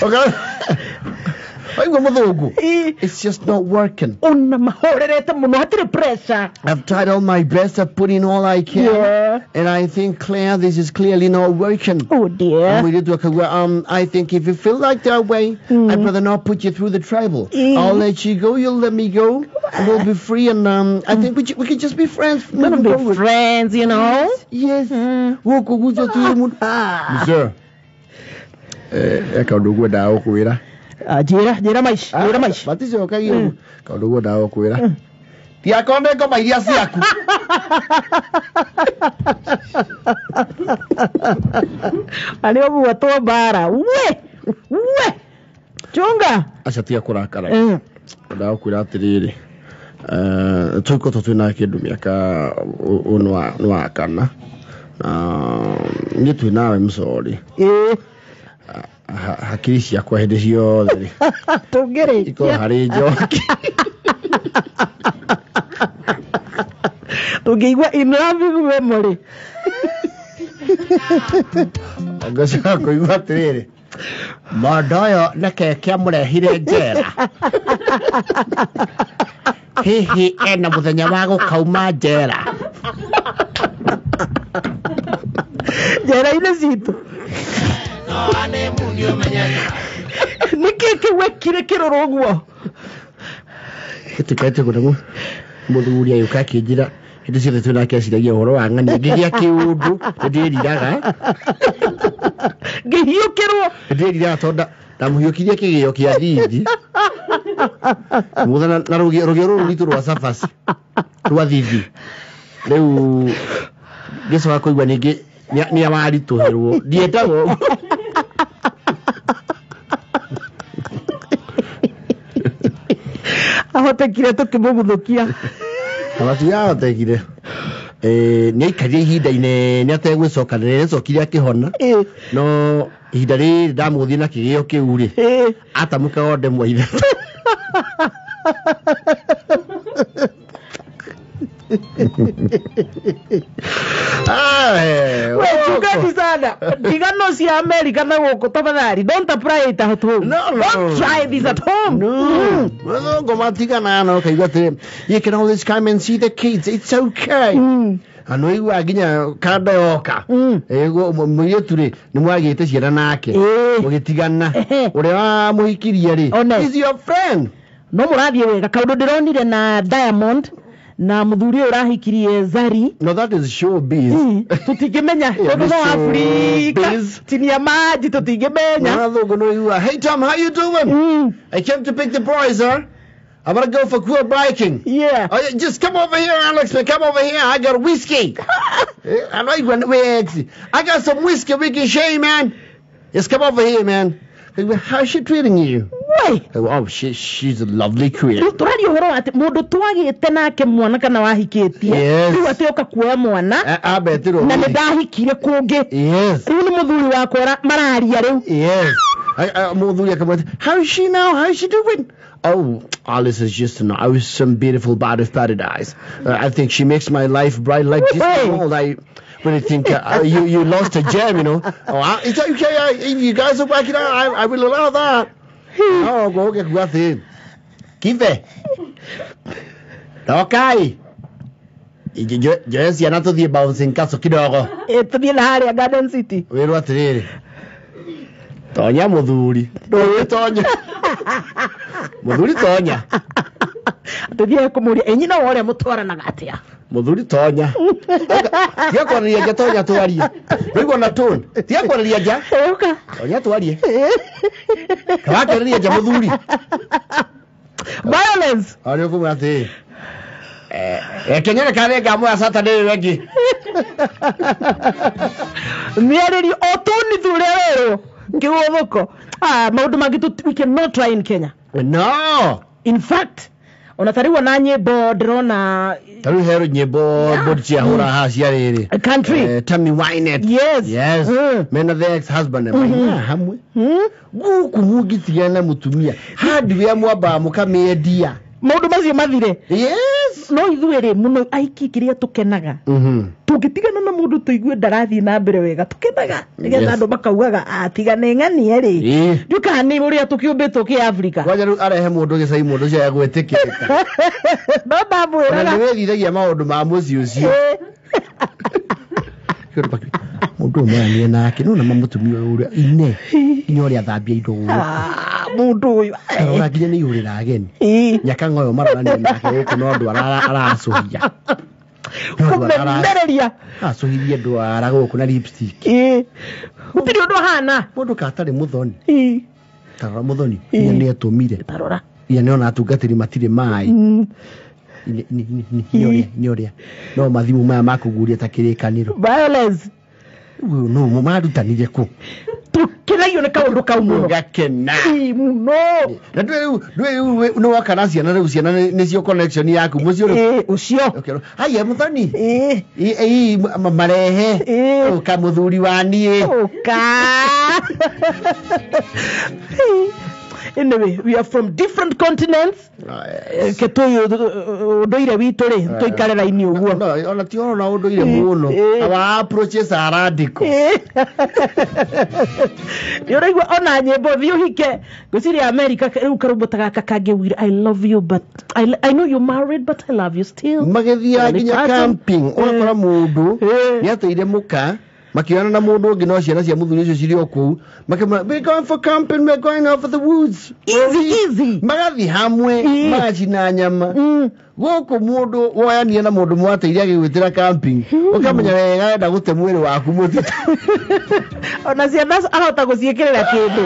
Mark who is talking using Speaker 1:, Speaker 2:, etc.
Speaker 1: Okay. It's just not working. I've tried all my best. I've put in all I can. Yeah. And I think, Claire, this is clearly not working.
Speaker 2: Oh, dear.
Speaker 1: And we did I think if you feel like that way, I'd rather not put you through the tribal. I'll let you go. You'll let me go. And we'll be free. And I think we can just be friends.
Speaker 2: We're going to be friends, you know?
Speaker 1: Yes.
Speaker 3: Sir.
Speaker 2: Jira mais.
Speaker 1: Batizo kayo. Kaudugo dawo kwira. Ti akonde ko mai dia siaku.
Speaker 2: Ali obu wato bara. We. Chunga.
Speaker 1: Acha tia kurakara. Dawo kwira tiriri. Tuko totuna kindu miaka unwa kana. Ngitu nawe msori. Hakiri ciakwa hindi ciothe iko hari njoki
Speaker 2: tungĩigua in love memory
Speaker 1: ngacoka kũigua atĩrĩrĩ mũndũ ũyũ nĩkĩ kĩamũrehire njera hihi ena mũthenya wa gũkauma njera
Speaker 2: njera-inĩ citũ Niki wekire kiroro guo
Speaker 1: Kitikate kudamu muthuri ayuka kinjira hindi ciothe twina kiaciragia uhoro wa ng'ani ngigia kiundu ndiriraga
Speaker 2: ngihiukirwo
Speaker 1: ndiriraga tonda ndamuhiukirie kigio kia thindi muthana na rugio ruritu rwa safasi rwa thindi riu gicoka kuigua ningi ni amarituhirwo ndietagwo
Speaker 2: ahotekire tukimuguthukia
Speaker 1: abati ahotekire ni aikarie ihinda inene ategwicokanĩrĩra ĩcokire akĩhona no ihinda rĩrĩ ndamuthie na kĩgĩo kĩu rĩ atamukaga ndemwa ithatũ
Speaker 2: Chugani sana. Digano si America na woko tafadhali. Don't apply it at home. Don't try this at home.
Speaker 1: No. Well, go matigana no kaigwa you can always come and see the kids. It's okay. Ano igu aginya kada yoka. Ego muyeture ni mwagite ciana nake. Mugitigana. Uri wa muhikiria ri. Is your friend.
Speaker 2: No murathie wega kaundu ndironire na Diamond. Na muthuri urahikirie Zari.
Speaker 1: No, that is showbiz.
Speaker 2: Tutingemenya tondu no Africa tinia maji tutingemenya.
Speaker 1: Hey Tom, how you doing? I came to pick the boys, huh? I'm gonna go for cool biking.
Speaker 2: Yeah.
Speaker 1: Oh, just come over here, Alex. Come over here. I got whiskey. I know you went away. I got some whiskey we can share, man. Just come over here, man. How's she treating you?
Speaker 2: Why?
Speaker 1: Oh, she's a lovely creature.
Speaker 2: Turari uhoro ati mundu twagite nake mwana kana wahikitie. Riu atioka kuoya mwana.
Speaker 1: Abetiro.
Speaker 2: Na ndahikire kungi.
Speaker 1: Yes.
Speaker 2: Riu ni muthuri wakora mararia riu.
Speaker 1: Yes. Muthuri akamwambia, how is she now? How is she doing? Oh, Alice is just an awesome, beautiful bird of paradise. I think she makes my life bright like this world. I really think you lost a gem, you know. Oh, it's okay. If you guys are working out, I will allow that. Oh, go get what in. Kive. Okay. Yes, you're not to the bouncing castle kidogo.
Speaker 2: It's the area Garden City.
Speaker 1: Where what it? Tonya Muthuri. Tonya. Muthuri Tonya.
Speaker 2: Tuthie kumuria enyina wore mutwaranaga atia.
Speaker 1: Muthuri Tonya. Tia kwariria ja Tonya twarie. Wigwa na tone. Tia kwariria ja.
Speaker 2: Oka.
Speaker 1: Tonya twarie. Kawa kwariria ja Muthuri.
Speaker 2: Violence.
Speaker 1: Ari ko ngate. Kenyere kare gamu Saturday wengi.
Speaker 2: Miariri otoni thurero. Kiwoko. Maundu magitu we cannot try in Kenya.
Speaker 1: No.
Speaker 2: In fact, onatariwa na nyimbo ndrona
Speaker 1: taru hero nyimbo bodcia hora hacia riri
Speaker 2: country
Speaker 1: Tammy Wynette.
Speaker 2: Yes.
Speaker 1: Men of the ex-husband hamwe guku mugitiana mutumia hadi we mwaba mukamedia
Speaker 2: maundu macio mathire.
Speaker 1: Yes.
Speaker 2: no ithuere muno aiki kiria tukenaga tugitigana na mundu tuigue ndarathi na mbere wega tukenaga nigetha andu makaugaga atigane ng'ani ri ndukani uria tukiumbitwo ki Africa
Speaker 1: kwaja riu arehe mundu gicai mundu cia gwetikirika
Speaker 2: no ndamwiraga
Speaker 1: ni withithagia maundu ma muci ucio mundu mwanya nake no na mamutumia uria ine uria thambia indo
Speaker 2: mundu uyu
Speaker 1: araginya ni yurira ageni nyaka ngoyo mararania nake guku no ndu aracuhia
Speaker 2: kumendereria
Speaker 1: acuhirie ndwara guku na lipstick
Speaker 2: utiri undu hana
Speaker 1: mundu katari muthoni tarora muthoni ni atumire
Speaker 2: tarora
Speaker 1: ni ona atungatiri matire mai ni oria no mathimu maya makuguria takirikaniro
Speaker 2: violence
Speaker 1: no marutanire ku
Speaker 2: tukinayo ne kaundu kau muno
Speaker 1: gakena
Speaker 2: muno
Speaker 1: na ndwe no wakana ciana riu ciana nicio connection yaku mucio
Speaker 2: ucio
Speaker 1: haya muthoni marehe ukamuthuri wani
Speaker 2: anyway, we are from different continents. Ketuyo ndoire witu ri tuikarera ini uguo.
Speaker 1: No, ona ti ona ndoire muno. Our approaches are radical.
Speaker 2: Yuraigwa ona nyimbo thiuhike guciri America riu karumbotaga kakange wira I love you but I know you're married but I love you still.
Speaker 1: Magethia ginya camping okora mundu ni ateire muka makiona na mundu ungi no ciana cia muthuri ucio ciri oku makema we going for camping, we're going over the woods
Speaker 2: easy
Speaker 1: magathi hamwe magacina nyama guku mundu woyania na mundu mwateire agigwitira camping ukamenya wega enda gute mwiri waku mutitu
Speaker 2: ona ciana ahota guciikirira kindu